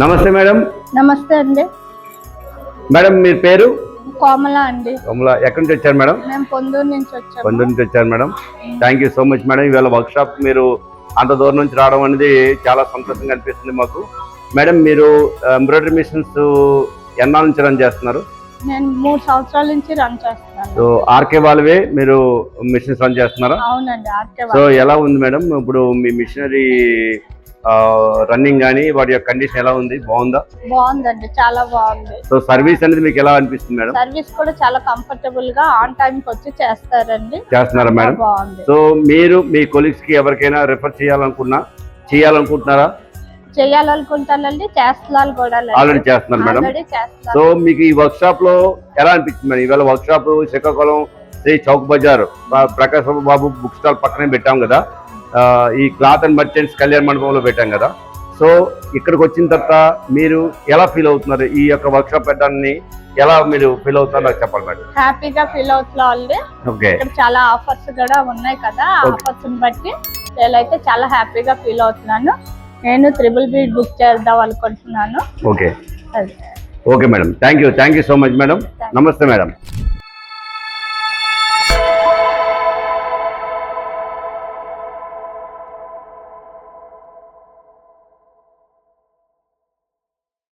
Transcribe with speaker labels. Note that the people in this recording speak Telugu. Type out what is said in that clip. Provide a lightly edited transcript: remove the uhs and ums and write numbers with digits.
Speaker 1: నమస్తే మేడం.
Speaker 2: నమస్తే అండి.
Speaker 1: మేడం మీ పేరు?
Speaker 2: కోమల అండి.
Speaker 1: కోమల, ఎక్కడి నుంచి వచ్చారు మేడం?
Speaker 2: మేము పొందూరు నుంచి వచ్చాము.
Speaker 1: పొందూరు నుంచి వచ్చారు madam. Thank you so much madam. ఇవాళ వర్క్ షాప్ మీరు అంత దూరం నుంచి రావడం అనేది చాలా సంతోషంగా అనిపిస్తుంది మాకు. మేడం మీరు ఎంబ్రాయిడరీ మిషన్స్ ఎన్నాళ్ళ నుంచి రన్ చేస్తున్నారు?
Speaker 2: నేను 3 సంవత్సరాల నుంచి రన్ చేస్తున్నాను.
Speaker 1: సో ఆర్కే వాళ్ళవే మీరు మిషన్స్ రన్ చేస్తున్నారా?
Speaker 2: అవునండి, ఆర్కే.
Speaker 1: సో ఎలా ఉంది మేడం ఇప్పుడు మీ మిషనరీ రన్నింగ్ కానీ వాటి యొక్క కండిషన్ ఎలా ఉంది? బాగుందా?
Speaker 2: బాగుందండి, చాలా బాగుంది.
Speaker 1: సో సర్వీస్ అనేది మీకు ఎలా అనిపిస్తుంది మేడం?
Speaker 2: సర్వీస్ కూడా చాలా కంఫర్టబుల్ గా ఆన్ టైం కి వచ్చి చేస్తారండి.
Speaker 1: చేస్తున్నారా మేడం?
Speaker 2: బాగుంది.
Speaker 1: సో మీరు మీ కొలీగ్స్ కి ఎవరికైనా రిఫర్ చేయాలనుకుంటున్నారా?
Speaker 2: చేయాలనుకుంటానండి, చేస్తున్నారు కూడా.
Speaker 1: ఆల్రెడీ చేస్తున్నారు మేడం. సో మీకు ఈ వర్క్ షాప్ లో ఎలా అనిపించింది మేడం? ఇవాళ వర్క్ షాప్ శ్రీకాకుళం శ్రీ చౌక్ బజార్ ప్రకాశ్ బాబు బుక్ స్టాల్ పక్కనే పెట్టాం కదా, ఈ క్లాత్ అండ్ మర్చెంట్స్ కళ్యాణ మండపంలో పెట్టాం కదా. సో ఇక్కడికి వచ్చిన తర్వాత మీరు ఎలా ఫీల్ అవుతున్నారు? ఈ యొక్క వర్క్ షాప్ పెట్టడాన్ని ఎలా మీరు ఫీల్ అవుతున్నారు నాకు చెప్పాలి మేడం.
Speaker 2: హ్యాపీగా ఫీల్ అవుతుంది.
Speaker 1: ఓకే,
Speaker 2: ఇక్కడ చాలా ఆఫర్స్ కూడా ఉన్నాయి కదా, ఆఫర్స్ బట్టి నేనైతే చాలా హ్యాపీగా ఫీల్ అవుతున్నాను. నేను 3BB బుక్ చేద్దాం అనుకుంటున్నాను.
Speaker 1: Okay okay madam. Thank you so much madam. నమస్తే మేడం.